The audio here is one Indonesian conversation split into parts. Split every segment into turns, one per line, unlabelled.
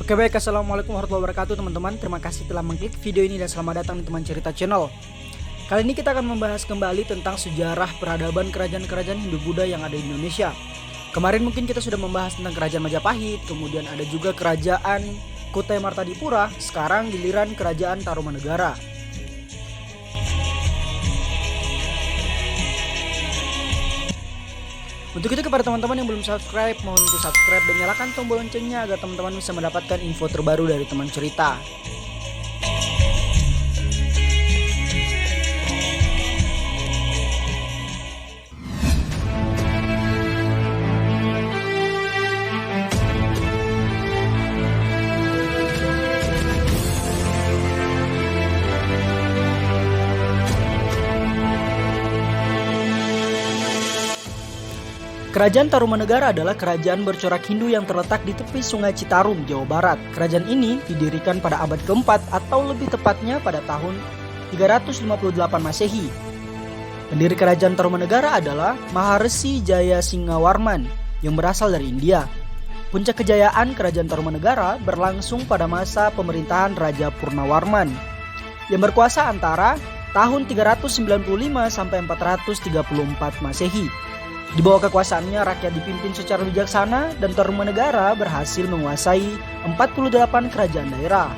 Oke baik, assalamualaikum warahmatullahi wabarakatuh teman-teman. Terima kasih telah mengklik video ini dan selamat datang di Teman Cerita Channel. Kali ini kita akan membahas kembali tentang sejarah peradaban kerajaan-kerajaan Hindu-Buddha yang ada di Indonesia. Kemarin mungkin kita sudah membahas tentang kerajaan Majapahit, kemudian ada juga kerajaan Kutai Martadipura, sekarang giliran kerajaan Tarumanegara. Untuk itu kepada teman-teman yang belum subscribe, mohon untuk subscribe dan nyalakan tombol loncengnya agar teman-teman bisa mendapatkan info terbaru dari Teman Cerita. Kerajaan Tarumanegara adalah kerajaan bercorak Hindu yang terletak di tepi Sungai Citarum, Jawa Barat. Kerajaan ini didirikan pada abad keempat atau lebih tepatnya pada tahun 358 Masehi. Pendiri kerajaan Tarumanegara adalah Maharesi Jayasinghawarman yang berasal dari India. Puncak kejayaan kerajaan Tarumanegara berlangsung pada masa pemerintahan Raja Purnawarman yang berkuasa antara tahun 395 sampai 434 Masehi. Di bawah kekuasaannya, rakyat dipimpin secara bijaksana dan Tarumanegara berhasil menguasai 48 kerajaan daerah.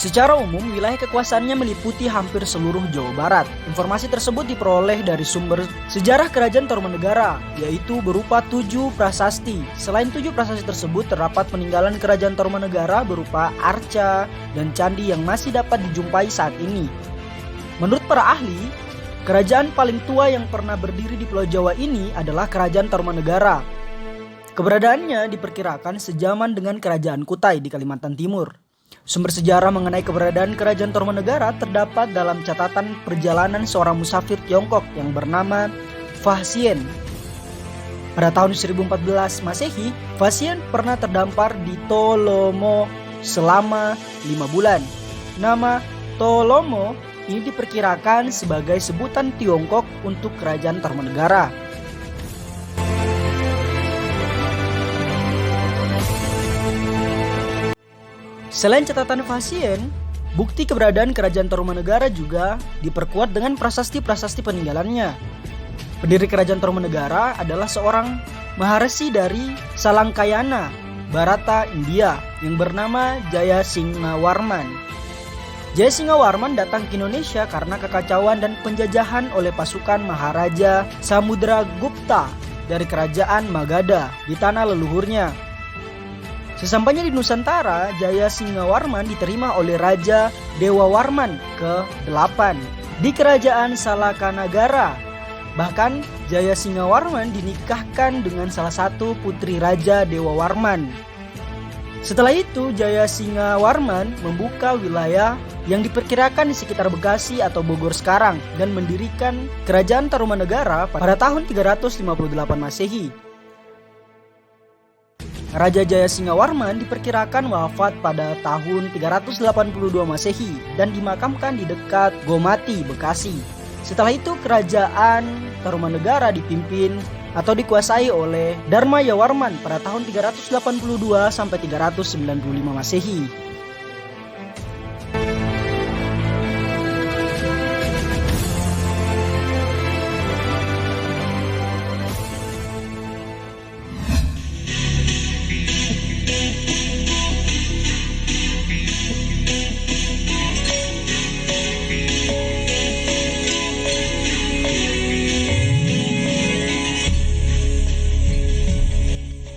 Secara umum, wilayah kekuasaannya meliputi hampir seluruh Jawa Barat. Informasi tersebut diperoleh dari sumber sejarah kerajaan Tarumanegara, yaitu berupa 7 prasasti. Selain 7 prasasti tersebut, terdapat peninggalan kerajaan Tarumanegara berupa arca dan candi yang masih dapat dijumpai saat ini. Menurut para ahli, kerajaan paling tua yang pernah berdiri di Pulau Jawa ini adalah kerajaan Tarumanegara. Keberadaannya diperkirakan sejaman dengan kerajaan Kutai di Kalimantan Timur. Sumber sejarah mengenai keberadaan kerajaan Tarumanegara terdapat dalam catatan perjalanan seorang musafir Tiongkok yang bernama Fa Hsien. Pada tahun 1014 Masehi, Fa Hsien pernah terdampar di Tolomo selama 5 bulan. Nama Tolomo ini diperkirakan sebagai sebutan Tiongkok untuk kerajaan Tarumanegara. Selain catatan Fa Hsien, bukti keberadaan kerajaan Tarumanegara juga diperkuat dengan prasasti-prasasti peninggalannya. Pendiri kerajaan Tarumanegara adalah seorang Maharesi dari Salangkayana, Bharata, India yang bernama Jayasinghawarman. Jayasinghawarman datang ke Indonesia karena kekacauan dan penjajahan oleh pasukan Maharaja Samudragupta dari kerajaan Magadha di tanah leluhurnya. Sesampainya di Nusantara, Jayasinghawarman diterima oleh Raja Dewawarman ke-8 di kerajaan Salakanagara. Bahkan Jayasinghawarman dinikahkan dengan salah satu putri Raja Dewawarman. Setelah itu, Jayasinghawarman membuka wilayah yang diperkirakan di sekitar Bekasi atau Bogor sekarang dan mendirikan kerajaan Tarumanegara pada tahun 358 Masehi. Raja Jayasinghawarman diperkirakan wafat pada tahun 382 Masehi dan dimakamkan di dekat Gomati, Bekasi. Setelah itu kerajaan Tarumanegara dipimpin atau dikuasai oleh Dharmayawarman pada tahun 382 sampai 395 Masehi.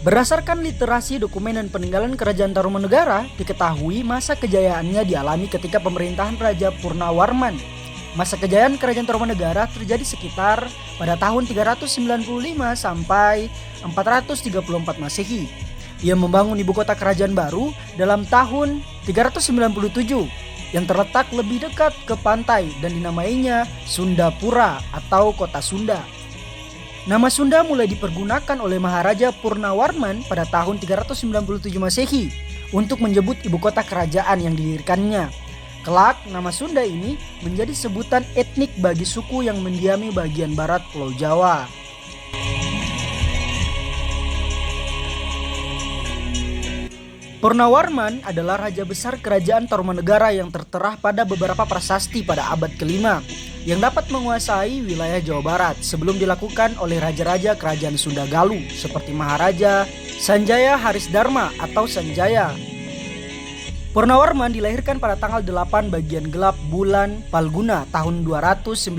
Berdasarkan literasi dokumen dan peninggalan kerajaan Tarumanegara, diketahui masa kejayaannya dialami ketika pemerintahan Raja Purnawarman. Masa kejayaan kerajaan Tarumanegara terjadi sekitar pada tahun 395 sampai 434 Masehi. Ia membangun ibu kota kerajaan baru dalam tahun 397 yang terletak lebih dekat ke pantai dan dinamainya Sundapura atau Kota Sunda. Nama Sunda mulai dipergunakan oleh Maharaja Purnawarman pada tahun 397 Masehi untuk menyebut ibu kota kerajaan yang didirikannya. Kelak, nama Sunda ini menjadi sebutan etnik bagi suku yang mendiami bagian barat Pulau Jawa. Purnawarman adalah raja besar kerajaan Tarumanegara yang tertera pada beberapa prasasti pada abad ke-5 yang dapat menguasai wilayah Jawa Barat sebelum dilakukan oleh raja-raja kerajaan Sunda Galuh seperti Maharaja Sanjaya Harisdharma atau Sanjaya. Purnawarman dilahirkan pada tanggal 8 bagian gelap bulan Palguna tahun 294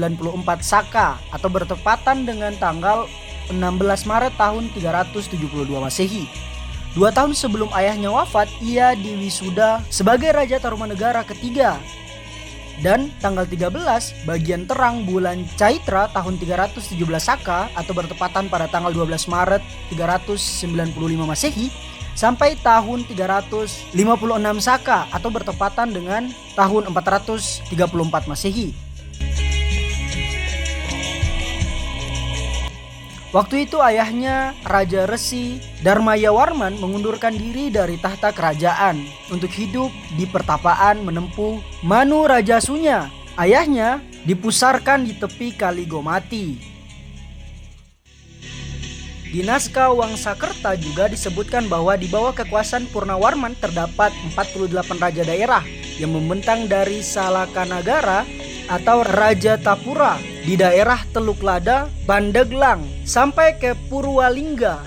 Saka atau bertepatan dengan tanggal 16 Maret tahun 372 Masehi. 2 tahun sebelum ayahnya wafat, ia diwisuda sebagai Raja Tarumanegara ketiga. Dan tanggal 13 bagian terang bulan Caitra tahun 317 Saka atau bertepatan pada tanggal 12 Maret 395 Masehi sampai tahun 356 Saka atau bertepatan dengan tahun 434 Masehi. Waktu itu ayahnya Raja Resi Dharmayawarman mengundurkan diri dari tahta kerajaan untuk hidup di pertapaan menempuh Manu Rajasunya. Ayahnya dipusarkan di tepi Kali Gomati. Di naskah Wangsakerta juga disebutkan bahwa di bawah kekuasaan Purnawarman terdapat 48 raja daerah yang membentang dari Salakanagara atau Raja Tapura di daerah Teluk Lada, Pandeglang sampai ke Purwalingga,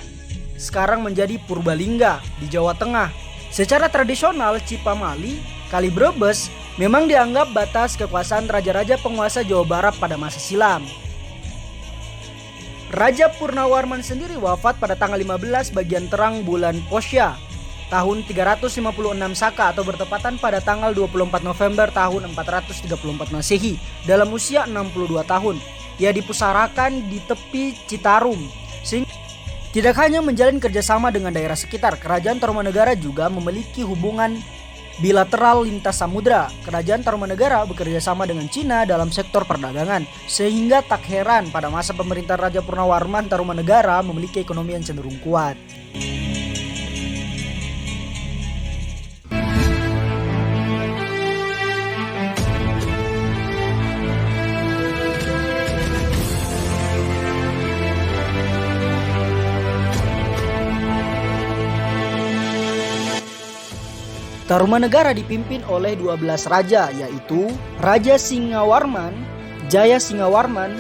sekarang menjadi Purbalingga di Jawa Tengah. Secara tradisional Cipamali, Kali Brebes memang dianggap batas kekuasaan raja-raja penguasa Jawa Barat pada masa silam. Raja Purnawarman sendiri wafat pada tanggal 15 bagian terang bulan Posya tahun 356 Saka atau bertepatan pada tanggal 24 November tahun 434 Masehi dalam usia 62 tahun. Ia dipusarakan di tepi Citarum. Tidak hanya menjalin kerjasama dengan daerah sekitar, kerajaan Tarumanegara juga memiliki hubungan bilateral lintas samudra. Kerajaan Tarumanegara bekerja sama dengan Cina dalam sektor perdagangan, sehingga tak heran pada masa pemerintahan Raja Purnawarman Tarumanegara memiliki ekonomi yang cenderung kuat. Tarumanegara dipimpin oleh 12 raja, yaitu Raja Singawarman, Jaya Singawarman,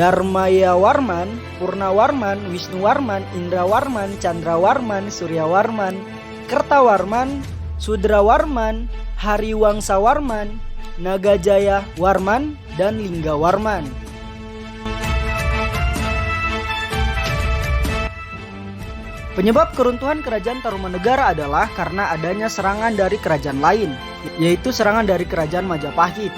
Dharmayawarman, Purnawarman, Wisnuwarman, Indrawarman, Candrawarman, Suryawarman, Kertawarman, Sudrawarman, Hariwangsawarman, Nagajaya Warman, dan Linggawarman. Penyebab keruntuhan kerajaan Tarumanegara adalah karena adanya serangan dari kerajaan lain, yaitu serangan dari kerajaan Majapahit.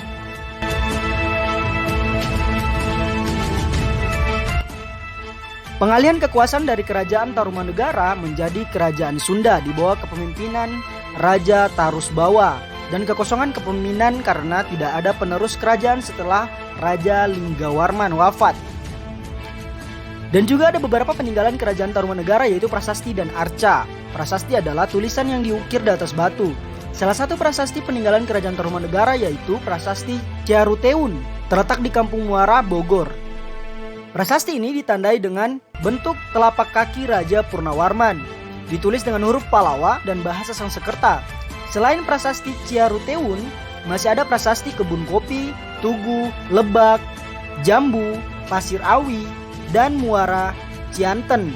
Pengalihan kekuasaan dari kerajaan Tarumanegara menjadi kerajaan Sunda di bawah kepemimpinan Raja Tarusbawa, dan kekosongan kepemimpinan karena tidak ada penerus kerajaan setelah Raja Linggawarman wafat. Dan juga ada beberapa peninggalan kerajaan Tarumanegara yaitu prasasti dan arca. Prasasti adalah tulisan yang diukir di atas batu. Salah satu prasasti peninggalan kerajaan Tarumanegara yaitu prasasti Ciaruteun, terletak di Kampung Muara, Bogor. Prasasti ini ditandai dengan bentuk telapak kaki Raja Purnawarman, ditulis dengan huruf Palawa dan bahasa Sangsekerta. Selain prasasti Ciaruteun, masih ada prasasti kebun kopi, tugu, lebak, jambu, pasir awi, dan muara Cianten.